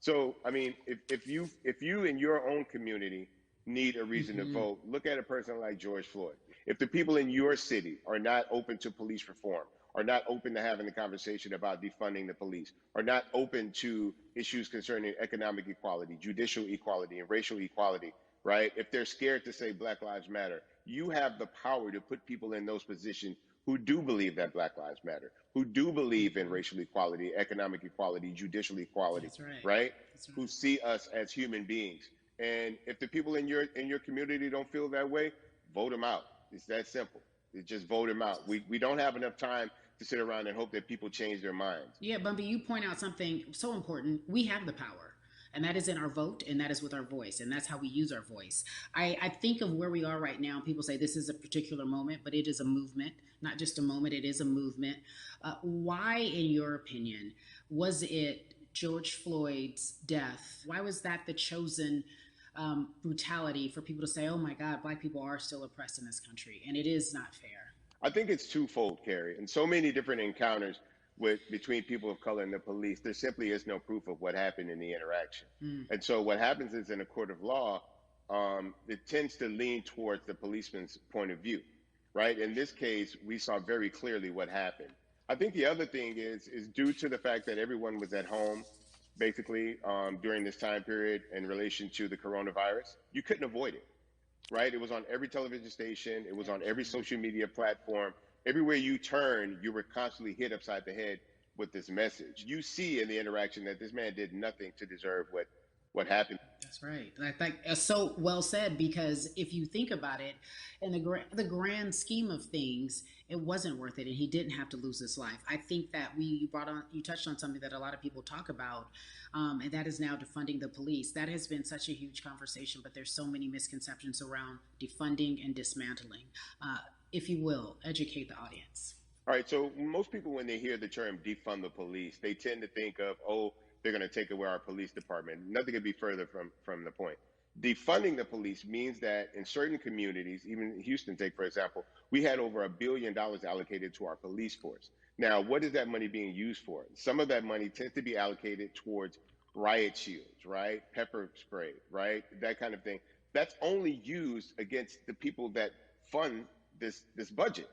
So, I mean, if you in your own community need a reason to Hmm. vote, look at a person like George Floyd. If the people in your city are not open to police reform, are not open to having the conversation about defunding the police, are not open to issues concerning economic equality, judicial equality, and racial equality, right? If they're scared to say Black Lives Matter, you have the power to put people in those positions who do believe that Black Lives Matter, who do believe in Hmm. racial equality, economic equality, judicial equality, That's right. right? That's Who right. see us as human beings. And if the people in your community don't feel that way, vote them out. It's that simple. It's just vote them out. We don't have enough time to sit around and hope that people change their minds. Yeah, Bumpy, you point out something so important. We have the power, and that is in our vote, and that is with our voice, and that's how we use our voice. I think of where we are right now. People say this is a particular moment, but it is a movement, not just a moment, it is a movement. Why, in your opinion, was it George Floyd's death? Why was that the chosen brutality for people to say, oh my God, black people are still oppressed in this country, and it is not fair? I think it's twofold, Carrie. And so many different encounters with between people of color and the police, there simply is no proof of what happened in the interaction. Mm. And so what happens is in a court of law, it tends to lean towards the policeman's point of view, right? In this case, we saw very clearly what happened. I think the other thing is due to the fact that everyone was at home, basically during this time period in relation to the coronavirus. You couldn't avoid it, right? It was on every television station, it was on every Absolutely. social media platform. Everywhere you turn, you were constantly hit upside the head with this message. You see in the interaction that this man did nothing to deserve what happened. That's right. I think so well said, because if you think about it, in the grand scheme of things, it wasn't worth it, and he didn't have to lose his life. I think that you touched on something that a lot of people talk about, and that is now defunding the police. That has been such a huge conversation, but there's so many misconceptions around defunding and dismantling. If you will, educate the audience. All right, so most people, when they hear the term defund the police, they tend to think of, oh, they're going to take away our police department. Nothing could be further from the point. Defunding the police means that in certain communities, even Houston, take for example, we had over $1 billion allocated to our police force. Now, what is that money being used for? Some of that money tends to be allocated towards riot shields, right? Pepper spray, right? That kind of thing. That's only used against the people that fund this budget,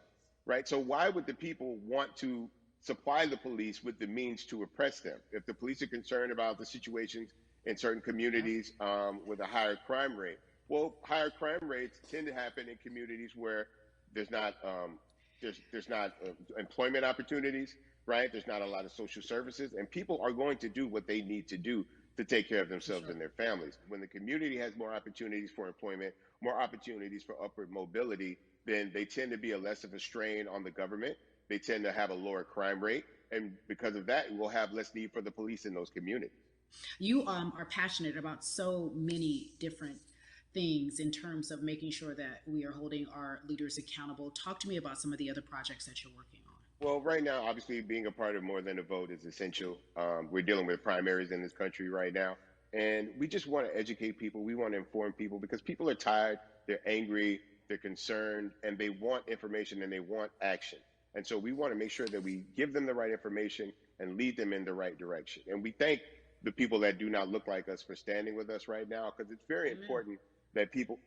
right? So why would the people want to supply the police with the means to oppress them? If the police are concerned about the situations in certain Yep. communities with a higher crime rate, well, higher crime rates tend to happen in communities where there's not employment opportunities, right? There's not a lot of social services, and people are going to do what they need to do to take care of For themselves sure. and their families. When the community has more opportunities for employment, more opportunities for upward mobility, then they tend to be a less of a strain on the government. They tend to have a lower crime rate. And because of that, we'll have less need for the police in those communities. You are passionate about so many different things in terms of making sure that we are holding our leaders accountable. Talk to me about some of the other projects that you're working on. Well, right now, obviously, being a part of More Than a Vote is essential. We're dealing with primaries in this country right now. And we just want to educate people. We want to inform people because people are tired, they're angry, they're concerned, and they want information and they want action. And so we want to make sure that we give them the right information and lead them in the right direction. And we thank the people that do not look like us for standing with us right now because it's very Amen. important that people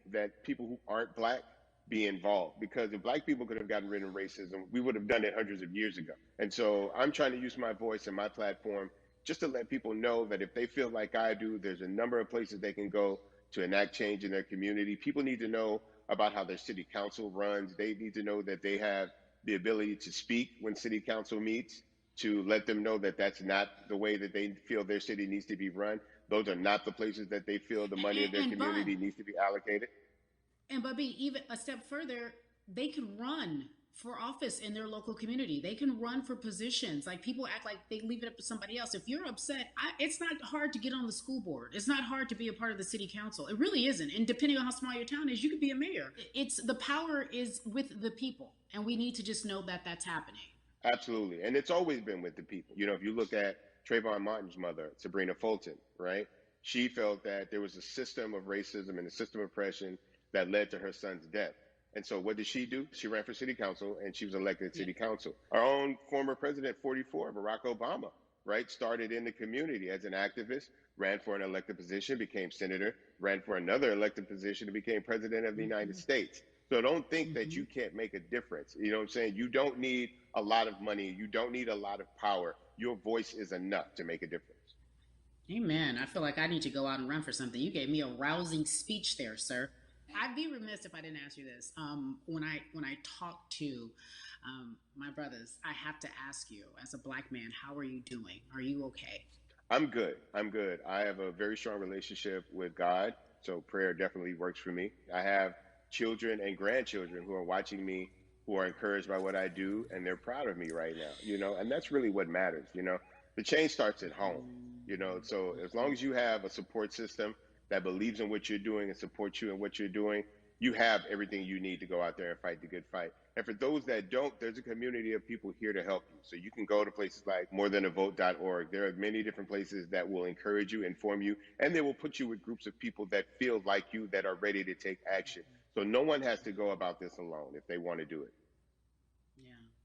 who aren't black be involved because if black people could have gotten rid of racism, we would have done it hundreds of years ago. And so I'm trying to use my voice and my platform just to let people know that if they feel like I do, there's a number of places they can go to enact change in their community. People need to know about how their city council runs. They need to know that they have the ability to speak when city council meets, to let them know that that's not the way that they feel their city needs to be run. Those are not the places that they feel the And, money of their and Bun, community needs to be allocated. and Bubby, even a step further, they can run for office in their local community. They can run for positions. Like people act like they leave it up to somebody else. If you're upset, it's not hard to get on the school board. It's not hard to be a part of the city council. It really isn't. And depending on how small your town is, you could be a mayor. It's the power is with the people, and we need to just know that that's happening. Absolutely. And it's always been with the people. You know, if you look at Trayvon Martin's mother, Sabrina Fulton, right? She felt that there was a system of racism and a system of oppression that led to her son's death. And so what did she do? She ran for city council and she was elected Yeah. city council. Our own former president, 44, Barack Obama, right? Started in the community as an activist, ran for an elected position, became senator, ran for another elected position, and became president of the United Hmm. States. So don't think that Hmm. you can't make a difference. You know what I'm saying? You don't need a lot of money. You don't need a lot of power. Your voice is enough to make a difference. Amen. I feel like I need to go out and run for something. You gave me a rousing speech there, sir. I'd be remiss if I didn't ask you this. When I talk to my brothers, I have to ask you, as a black man, how are you doing? Are you okay? I'm good. I'm good. I have a very strong relationship with God, so prayer definitely works for me. I have children and grandchildren who are watching me, who are encouraged by what I do, and they're proud of me right now, and that's really what matters, The change starts at home, so as long as you have a support system that believes in what you're doing and supports you in what you're doing, you have everything you need to go out there and fight the good fight. And for those that don't, there's a community of people here to help you. So you can go to places like morethanavote.org. There are many different places that will encourage you, inform you, and they will put you with groups of people that feel like you, that are ready to take action. So no one has to go about this alone if they want to do it.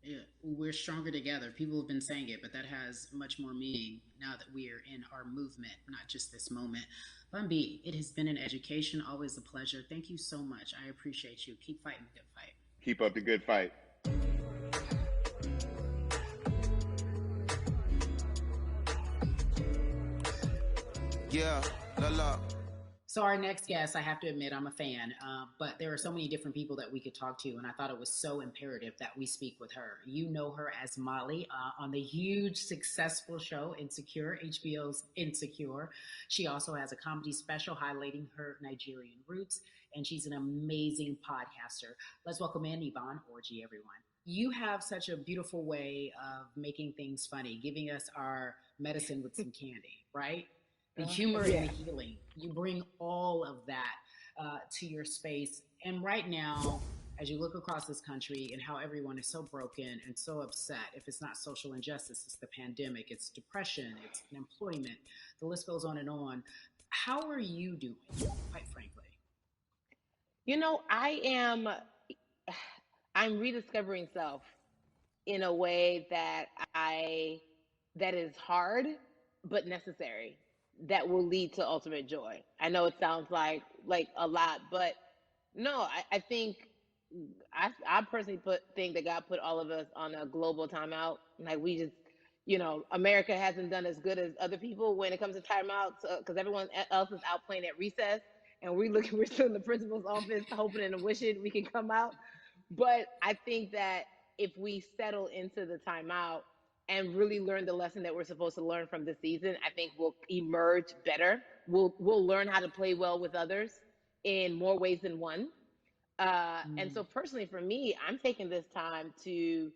Yeah, we're stronger together. People have been saying it, but that has much more meaning now that we are in our movement, not just this moment. Bumby, it has been an education, always a pleasure. Thank you so much. I appreciate you. Keep fighting the good fight. Keep up the good fight. Yeah, la la. So our next guest, I have to admit, I'm a fan, but there are so many different people that we could talk to, and I thought it was so imperative that we speak with her. You know her as Molly on the huge, successful show Insecure, HBO's Insecure. She also has a comedy special highlighting her Nigerian roots, and she's an amazing podcaster. Let's welcome in Yvonne Orji, everyone. You have such a beautiful way of making things funny, giving us our medicine with some candy, right? The humor and the healing. You bring all of that to your space. And right now, as you look across this country and how everyone is so broken and so upset, if it's not social injustice, it's the pandemic, it's depression, it's unemployment, the list goes on and on. How are you doing, quite frankly? I'm rediscovering self in a way that is hard but necessary, that will lead to ultimate joy. I know it sounds like a lot, but no, I think I personally think that God put all of us on a global timeout. Like we just, America hasn't done as good as other people when it comes to timeouts because everyone else is out playing at recess, and we're still in the principal's office hoping and wishing we can come out. But I think that if we settle into the timeout and really learn the lesson that we're supposed to learn from this season, I think we'll emerge better. We'll learn how to play well with others in more ways than one. And Mm. so personally for me, I'm taking this time to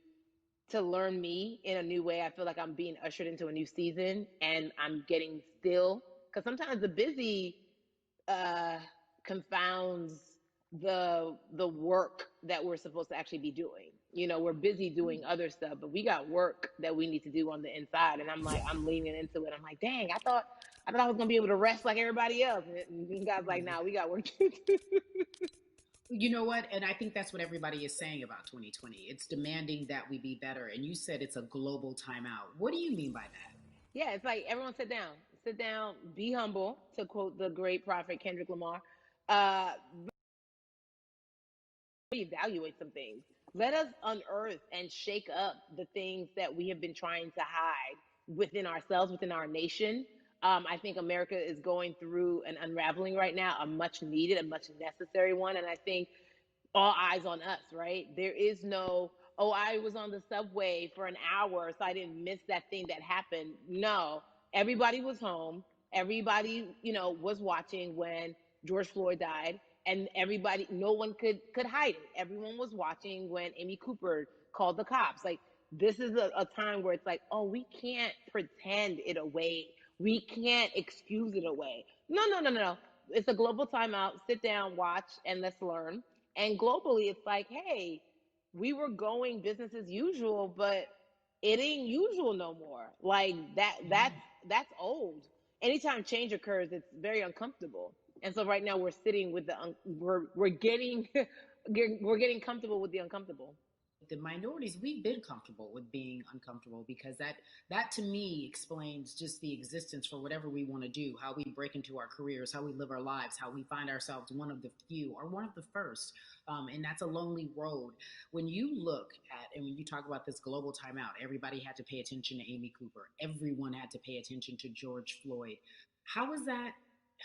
learn me in a new way. I feel like I'm being ushered into a new season, and I'm getting still, because sometimes the busy uh, confounds the work that we're supposed to actually be doing. We're busy doing other stuff, but we got work that we need to do on the inside. And I'm leaning into it. I'm like, dang, I thought I was gonna be able to rest like everybody else. And God's like, nah, we got work to do. You know what? And I think that's what everybody is saying about 2020. It's demanding that we be better. And you said it's a global timeout. What do you mean by that? Yeah, it's like everyone sit down, be humble, to quote the great prophet Kendrick Lamar. Uh, Evaluate some things. Let us unearth and shake up the things that we have been trying to hide within ourselves, within our nation. I think America is going through an unraveling right now, a much needed, a much necessary one. And I think all eyes on us, right? There is no, oh, I was on the subway for an hour, so I didn't miss that thing that happened. No, everybody was home. Everybody, was watching when George Floyd died, and everybody, no one could hide it. Everyone was watching when Amy Cooper called the cops. Like, this is a time where it's like, oh, we can't pretend it away. We can't excuse it away. No, no, no, no, no. It's a global timeout. Sit down, watch, and let's learn. And globally, it's like, hey, we were going business as usual, but it ain't usual no more. Like that, Yeah. that's old. Anytime change occurs, it's very uncomfortable. And so right now we're sitting with we're getting we're getting comfortable with the uncomfortable. The minorities, we've been comfortable with being uncomfortable, because that to me explains just the existence for whatever we want to do, how we break into our careers, how we live our lives, how we find ourselves one of the few or one of the first. And that's a lonely road. When you look at, and when you talk about this global timeout, everybody had to pay attention to Amy Cooper, everyone had to pay attention to George Floyd. How is that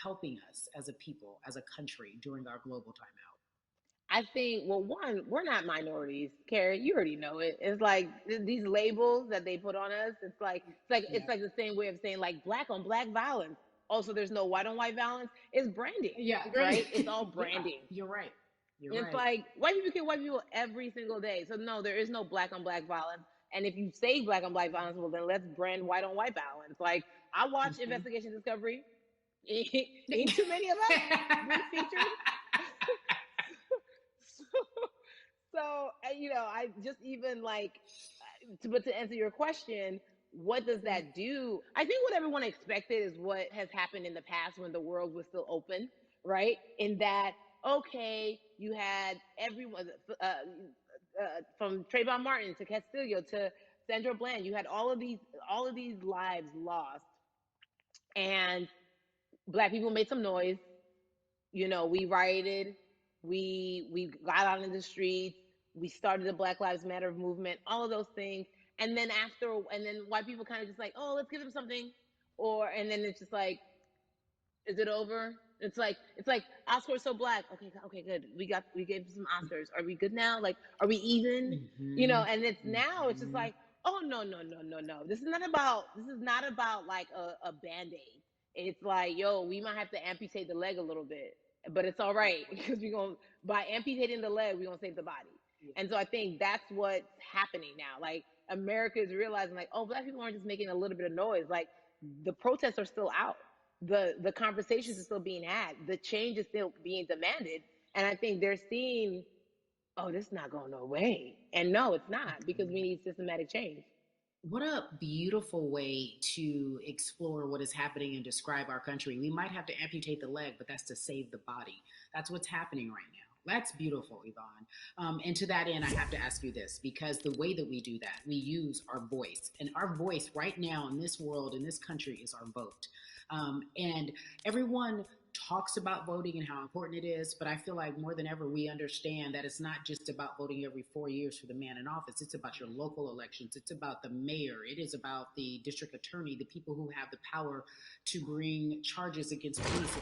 helping us as a people, as a country, during our global timeout? I think, well, one, we're not minorities, Carrie. You already know it. It's like these labels that they put on us. It's Yeah. like the same way of saying like black on black violence. Also, there's no white on white violence. It's branding, Yeah, right? It's right. all Yeah, branding. you're right. You're And it's right. like white people kill white people every single day. So no, there is no black on black violence. And if you say black on black violence, well then let's brand white on white violence. Like I watch Mhm. Investigation Discovery. Ain't too many of us being featured. So, I just even like, but to answer your question, what does that do? I think what everyone expected is what has happened in the past when the world was still open, right? In that, okay, you had everyone from Trayvon Martin to Castillo to Sandra Bland, you had all of these lives lost, and black people made some noise. We rioted, we got out in the streets, we started the Black Lives Matter movement, all of those things. And then white people kind of just like, oh, let's give them something. And then it's just like, is it over? It's like Oscars so black. Okay, okay, good. We gave some Oscars. Are we good now? Like, are we even? Hmm. And it's just Hmm. like, oh no, no, no, no, no. This is not about like a band-aid. It's like, yo, we might have to amputate the leg a little bit, but it's all right because we're gonna by amputating the leg, we're gonna save the body. Yeah. And so I think that's what's happening now. Like America is realizing like, oh, black people aren't just making a little bit of noise. Like the protests are still out, the conversations are still being had, the change is still being demanded, and I think they're seeing, oh, this is not going no way, and no, it's not, because we need systematic change. What a beautiful way to explore what is happening and describe our country. We might have to amputate the leg, but that's to save the body. That's what's happening right now. That's beautiful, Yvonne. And to that end, I have to ask you this, because the way that we do that, we use our voice. And our voice right now in this world, in this country, is our vote. And everyone talks about voting and how important it is, but I feel like more than ever we understand that it's not just about voting every 4 years for the man in office. It's about your local elections. It's about the mayor. It is about the district attorney, the people who have the power to bring charges against police.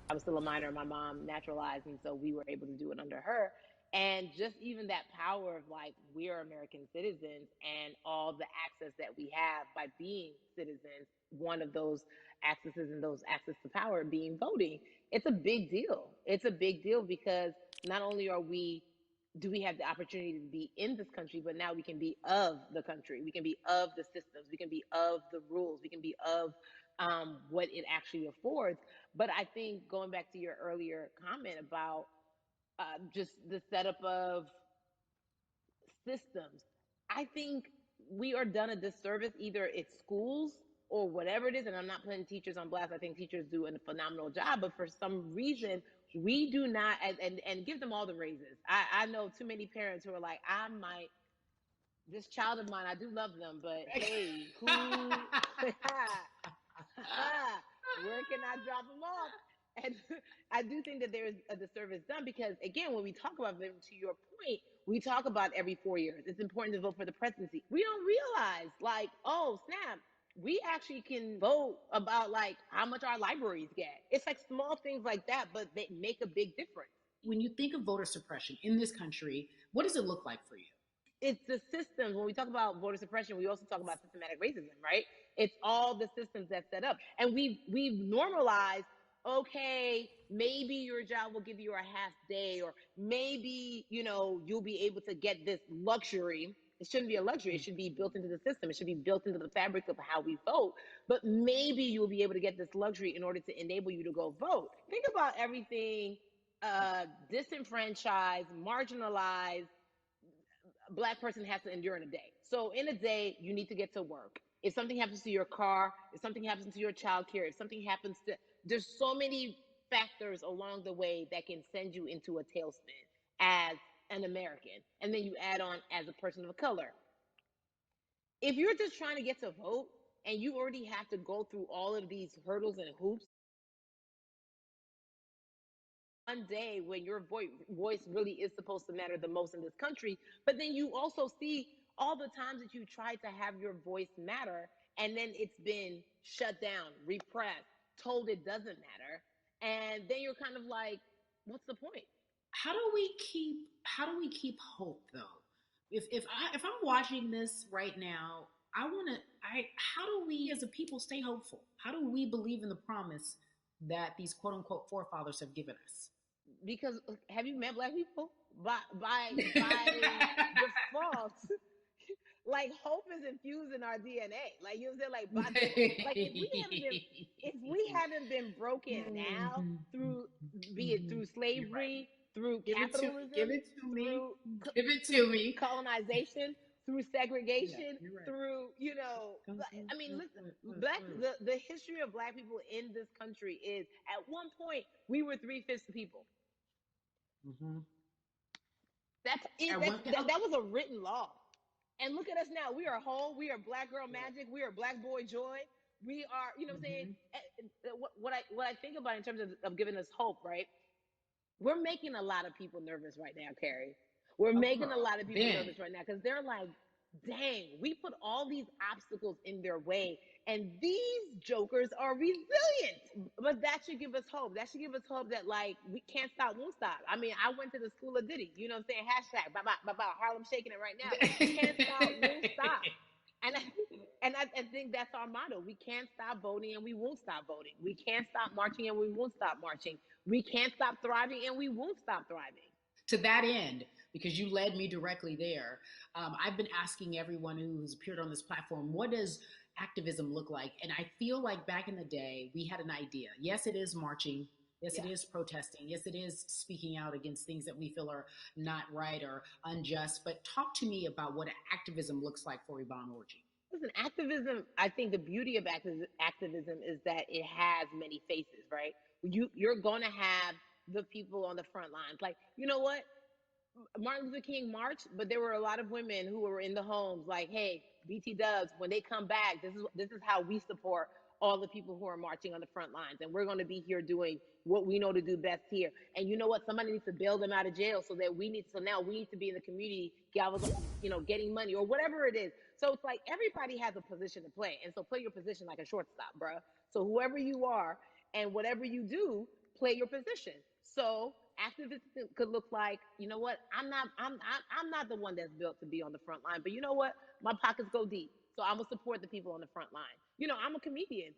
I was still a minor. My mom naturalized me, so we were able to do it under her. And just even that power of like, we are American citizens and all the access that we have by being citizens, one of those accesses and those access to power being voting, it's a big deal. It's a big deal because not only do we have the opportunity to be in this country, but now we can be of the country. We can be of the systems. We can be of the rules. We can be of what it actually affords. But I think going back to your earlier comment about just the setup of systems, I think we are done a disservice. Either it's schools or whatever it is, and I'm not putting teachers on blast. I think teachers do a phenomenal job, but for some reason, we do not, and give them all the raises. I know too many parents who are like, I might, this child of mine, I do love them, but hey, who, where can I drop them off? And I do think that there is a disservice done because, again, when we talk about them, to your point, we talk about every 4 years. It's important to vote for the presidency. We don't realize, like, oh, snap, we actually can vote about, like, how much our libraries get. It's like small things like that, but they make a big difference. When you think of voter suppression in this country, what does it look like for you? It's the systems. When we talk about voter suppression, we also talk about systematic racism, right? It's all the systems that set up, and we've normalized. Okay, maybe your job will give you a half day, or maybe you'll be able to get this luxury. It shouldn't be a luxury. It should be built into the system. It should be built into the fabric of how we vote. But maybe you'll be able to get this luxury in order to enable you to go vote. Think about everything disenfranchised, marginalized Black person has to endure in a day. So in a day, you need to get to work. If something happens to your car, if something happens to your child care, if something happens to, there's so many factors along the way that can send you into a tailspin as an American. And then you add on as a person of color. If you're just trying to get to vote and you already have to go through all of these hurdles and hoops, one day when your voice really is supposed to matter the most in this country, but then you also see all the times that you tried to have your voice matter and then it's been shut down, repressed, told it doesn't matter, and then you're kind of like, what's the point? How do we keep hope though? If I'm watching this right now, how do we as a people stay hopeful? How do we believe in the promise that these quote unquote forefathers have given us? Because have you met Black people? By default, like hope is infused in our DNA. Like you know what I'm saying? Like if we haven't been broken now through, be it through slavery, through capitalism, give it to me, colonization, through segregation, through I mean, listen, the history of Black people in this country is at one point we were 3/5 the people. Mm-hmm. That was a written law. And look at us now. We are whole. We are Black girl magic. We are Black boy joy. We are, you know what I'm saying? What I think about in terms of giving us hope, right? We're making a lot of people nervous right now, Carrie. We're making a lot of people nervous right now because they're like, dang, we put all these obstacles in their way and these jokers are resilient. But that should give us hope. That should give us hope that like we can't stop, won't stop. I mean, I went to the school of Diddy, you know what I'm saying? Hashtag, Harlem shaking it right now. Can't stop, won't stop. And I think that's our motto. We can't stop voting and we won't stop voting. We can't stop marching and we won't stop marching. We can't stop thriving and we won't stop thriving. To that end, because you led me directly there, I've been asking everyone who's appeared on this platform, what does activism look like? And I feel like back in the day, we had an idea. Yes, it is marching. Yes, it is protesting. Yes, it is speaking out against things that we feel are not right or unjust. But talk to me about what activism looks like for Yvonne Orji. Listen, activism, I think the beauty of activism is that it has many faces, right? You're going to have the people on the front lines. Like, you know what? Martin Luther King marched, but there were a lot of women who were in the homes like, hey, BT Dubs, when they come back, this is how we support all the people who are marching on the front lines. And we're going to be here doing what we know to do best here. And you know what? Somebody needs to bail them out of jail so now we need to be in the community, getting money or whatever it is. So it's like everybody has a position to play. And so play your position like a shortstop, bruh. So whoever you are and whatever you do, play your position. So activism could look like, you know what? I'm not the one that's built to be on the front line, but you know what? My pockets go deep. So I'm going to support the people on the front line. I'm a comedian.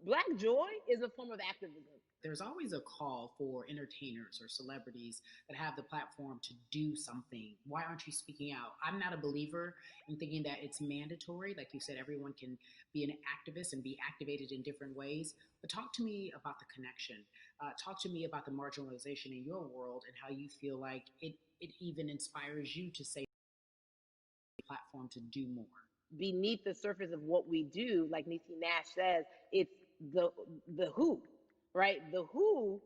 Black joy is a form of activism. There's always a call for entertainers or celebrities that have the platform to do something. Why aren't you speaking out? I'm not a believer in thinking that it's mandatory. Like you said, everyone can be an activist and be activated in different ways. But talk to me about the connection. Talk to me about the marginalization in your world and how you feel like it even inspires you to say platform to do more. Beneath the surface of what we do, like Niecy Nash says, it's the who, right? The who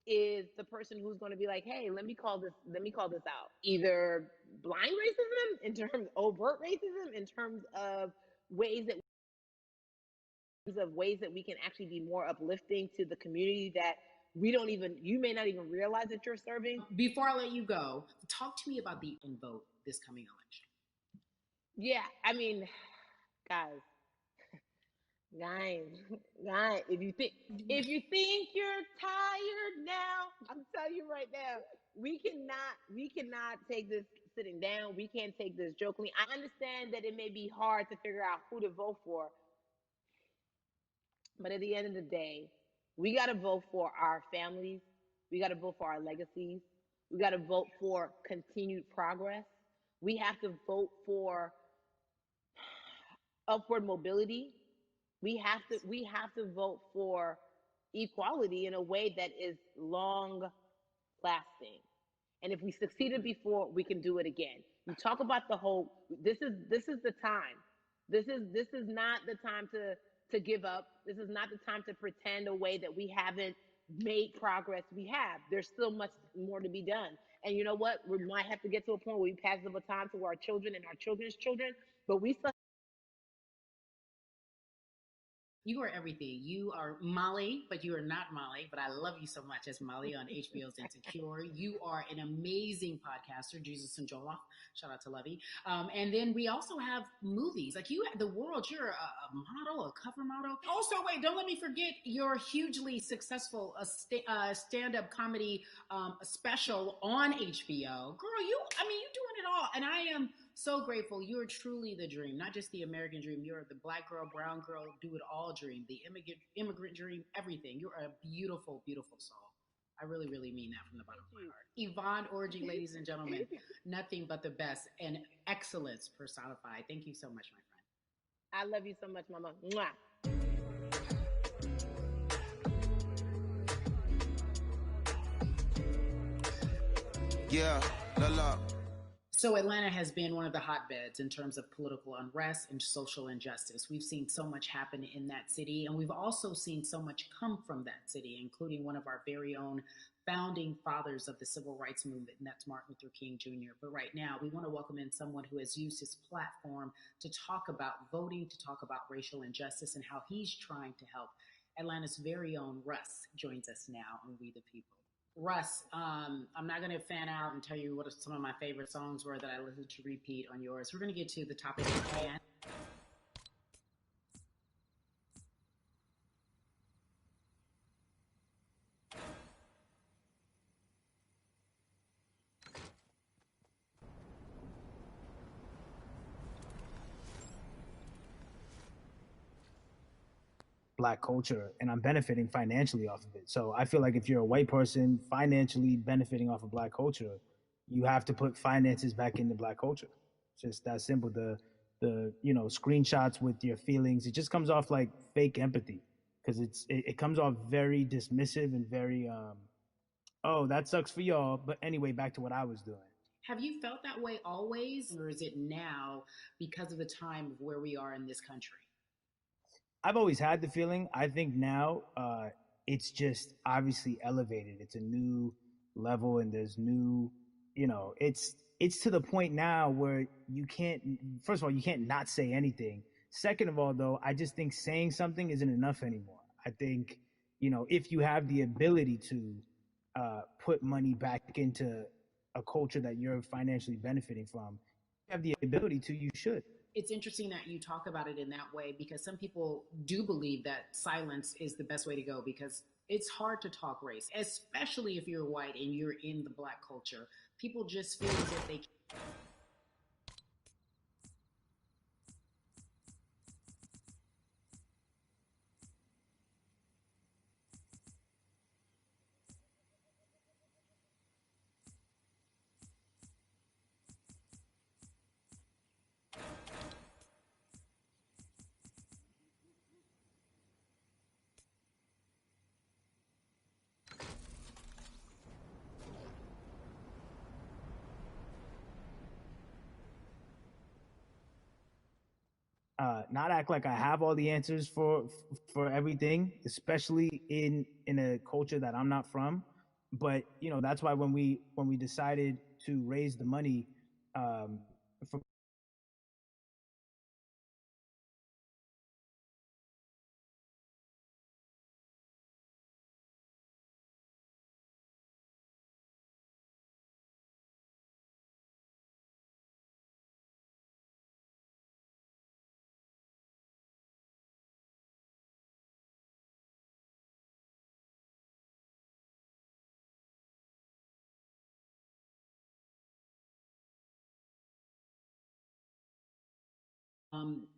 is the person who's going to be like, hey, let me call this out. Either blind racism in terms of overt racism, in terms of ways that we can actually be more uplifting to the community that you may not even realize that you're serving. Before I let you go, talk to me about the vote this coming election. Yeah, I mean, guys, if you think you're tired now, I'm telling you right now, we cannot take this sitting down. We can't take this jokingly. I understand that it may be hard to figure out who to vote for, but at the end of the day, we got to vote for our families. We got to vote for our legacies. We got to vote for continued progress. We have to vote for upward mobility. We have to vote for equality in a way that is long lasting. And if we succeeded before, we can do it again. You talk about the hope. This is the time. This is not the time to give up. This is not the time to pretend a way that we haven't made progress. We have. There's still much more to be done. And you know what? We might have to get to a point where we pass the baton to our children and our children's children, but we still. You are everything. You are Molly, but you are not Molly. But I love you so much as Molly on HBO's Insecure. You are an amazing podcaster, Jesus and Joloff. Shout out to Lovey. And then we also have movies. Like you, the world. You're a model, a cover model. Also, wait, don't let me forget your hugely successful stand-up comedy special on HBO. Girl, you're doing it all, and I am so grateful. You are truly the dream, not just the American dream. You're the black girl, brown girl, do it all dream, the immigrant dream, everything. You're a beautiful, beautiful soul. I really, really mean that from the bottom of my heart. Yvonne Orji, ladies and gentlemen, nothing but the best and excellence personified. Thank you so much, my friend. I love you so much, Mama. Mwah. Yeah, la. So Atlanta has been one of the hotbeds in terms of political unrest and social injustice. We've seen so much happen in that city, and we've also seen so much come from that city, including one of our very own founding fathers of the civil rights movement, and that's Martin Luther King Jr. But right now, we want to welcome in someone who has used his platform to talk about voting, to talk about racial injustice, and how he's trying to help. Atlanta's very own Russ joins us now on We the People. Russ, I'm not going to fan out and tell you what some of my favorite songs were that I listened to repeat on yours. We're going to get to the topic at hand. Black culture, and I'm benefiting financially off of it. So I feel like if you're a white person financially benefiting off of Black culture, you have to put finances back into Black culture. It's just that simple. The screenshots with your feelings, it just comes off like fake empathy, because it comes off very dismissive and very oh, that sucks for y'all, but anyway, back to what I was doing. Have you felt that way always, or is it now because of the time of where we are in this country? I've always had the feeling. I think now it's just obviously elevated. It's a new level, and there's new, it's to the point now where you can't, first of all, you can't not say anything. Second of all, though, I just think saying something isn't enough anymore. I think, if you have the ability to put money back into a culture that you're financially benefiting from, you have the ability to, you should. It's interesting that you talk about it in that way, because some people do believe that silence is the best way to go, because it's hard to talk race, especially if you're white and you're in the Black culture. People just feel as if they can't. Not act like I have all the answers for everything, especially in a culture that I'm not from. But that's why when we decided to raise the money for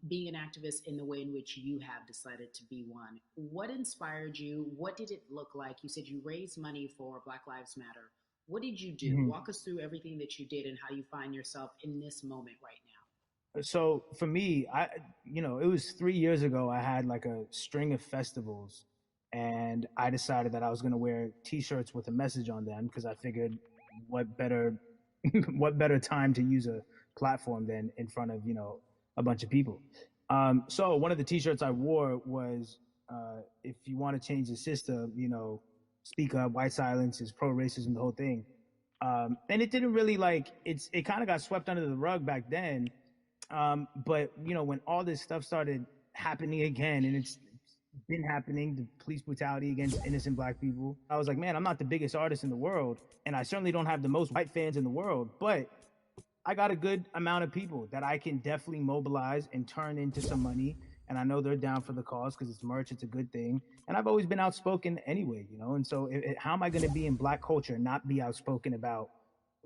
being an activist in the way in which you have decided to be one. What inspired you? What did it look like? You said you raised money for Black Lives Matter. What did you do? Mhm. Walk us through everything that you did and how you find yourself in this moment right now. So for me, it was 3 years ago. I had like a string of festivals, and I decided that I was going to wear T-shirts with a message on them because I figured, what better, what better time to use a platform than in front of a bunch of people. So one of the T-shirts I wore was, "If you want to change the system, speak up. White silence is pro racism." The whole thing, and it didn't really it kind of got swept under the rug back then, but when all this stuff started happening again, and it's been happening, the police brutality against innocent black people, I was like, man, I'm not the biggest artist in the world, and I certainly don't have the most white fans in the world, but I got a good amount of people that I can definitely mobilize and turn into some money. And I know they're down for the cause because it's merch, it's a good thing. And I've always been outspoken anyway, And so, how am I going to be in black culture and not be outspoken about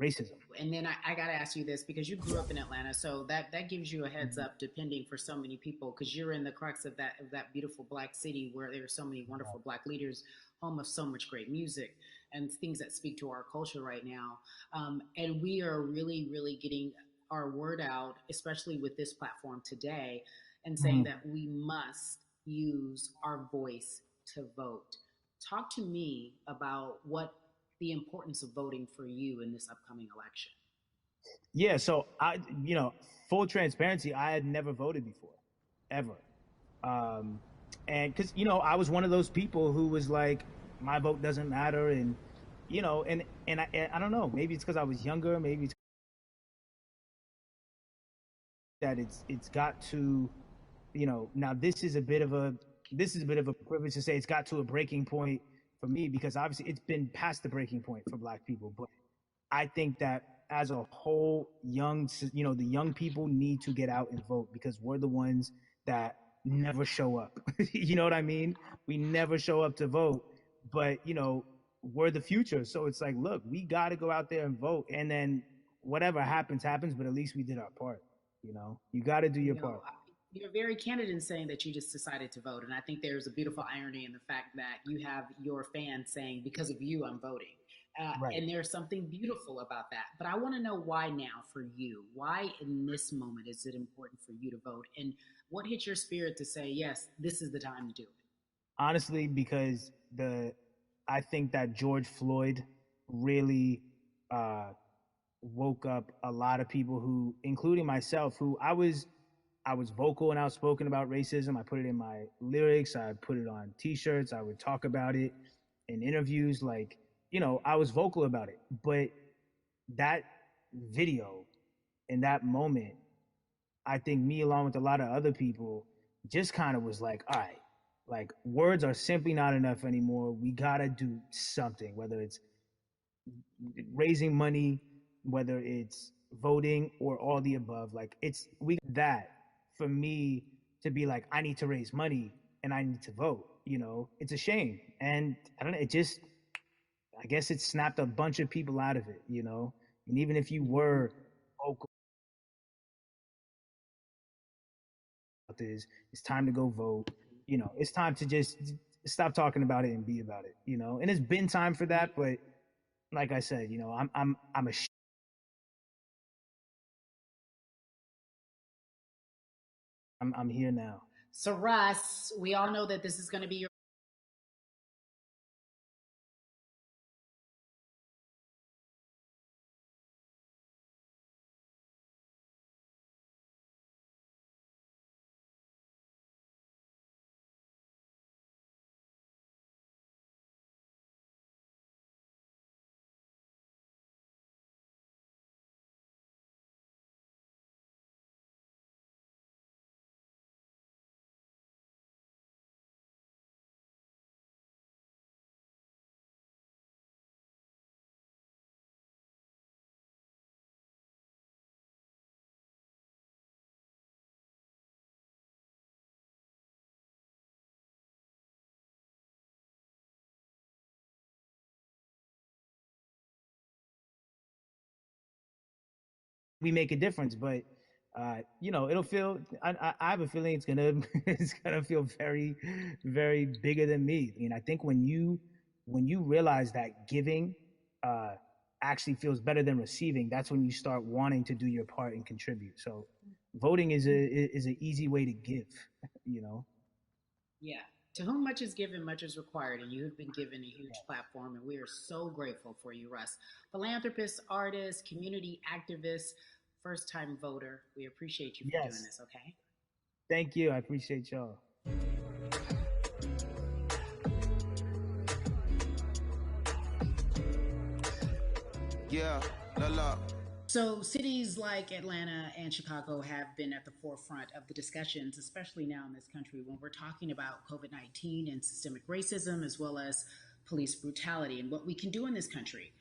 racism? And then I got to ask you this because you grew up in Atlanta, so that gives you a heads up, depending for so many people, because you're in the crux of that beautiful black city where there are so many wonderful black leaders, home of so much great music and things that speak to our culture right now. And we are really, really getting our word out, especially with this platform today, and saying that we must use our voice to vote. Talk to me about what the importance of voting for you in this upcoming election. Yeah, so full transparency, I had never voted before, ever. And because, I was one of those people who was like, my vote doesn't matter. And, I don't know, maybe it's because I was younger, maybe it's that it's got to, now this is a bit of a privilege to say it's got to a breaking point for me, because obviously it's been past the breaking point for black people. But I think that as a whole, the young people need to get out and vote, because we're the ones that never show up. You know what I mean? We never show up to vote, but we're the future. So it's like, look, we got to go out there and vote, and then whatever happens, but at least we did our part. You got to do your part. You're very candid in saying that you just decided to vote. And I think there's a beautiful irony in the fact that you have your fans saying, because of you, I'm voting. Right. And there's something beautiful about that. But I want to know why now for you. Why in this moment is it important for you to vote? And what hit your spirit to say, yes, this is the time to do it? Honestly, because I think that George Floyd really woke up a lot of people who, including myself, who I was vocal and outspoken about racism. I put it in my lyrics. I put it on T-shirts. I would talk about it in interviews. I was vocal about it. But that video in that moment, I think me, along with a lot of other people, just kind of was like, all right, words are simply not enough anymore. We got to do something, whether it's raising money, whether it's voting, or all the above. That for me to be like, I need to raise money and I need to vote, it's a shame. And I don't know, I guess it snapped a bunch of people out of it, and even if you were vocal about this, it's time to go vote, it's time to just stop talking about it and be about it, and it's been time for that. But like I said, I'm here now. So Russ, we all know that this is going to be your we make a difference. But it'll feel. I have a feeling it's gonna feel very, very bigger than me. I think when you realize that giving actually feels better than receiving, that's when you start wanting to do your part and contribute. So voting is an easy way to give, you know. Yeah. To whom much is given, much is required, and you have been given a huge platform, and we are so grateful for you, Russ. Philanthropist, artist, community activist, first time voter. We appreciate you for doing this, okay? Thank you. I appreciate y'all. Yeah, la la. So, cities like Atlanta and Chicago have been at the forefront of the discussions, especially now in this country when we're talking about COVID 19 and systemic racism, as well as police brutality and what we can do in this country.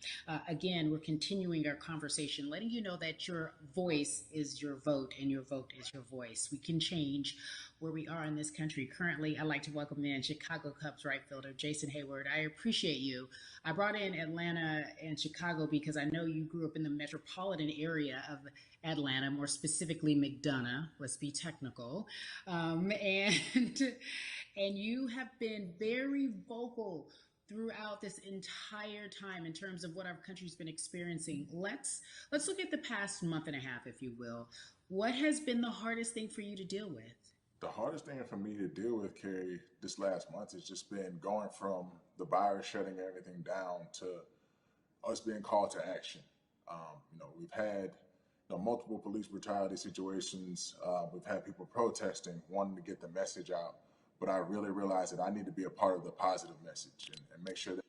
Again, we're continuing our conversation, letting you know that your voice is your vote and your vote is your voice. We can change where we are in this country. Currently, I'd like to welcome in Chicago Cubs right fielder Jason Heyward. I appreciate you. I brought in Atlanta and Chicago because I know you grew up in the metropolitan area of Atlanta, more specifically McDonough, let's be technical. And you have been very vocal throughout this entire time in terms of what our country's been experiencing. Let's look at the past month and a half, if you will. What has been the hardest thing for you to deal with? The hardest thing for me to deal with, Carrie, this last month has just been going from the virus shutting everything down to us being called to action. We've had multiple police brutality situations. We've had people protesting, wanting to get the message out. But I really realized that I need to be a part of the positive message and make sure that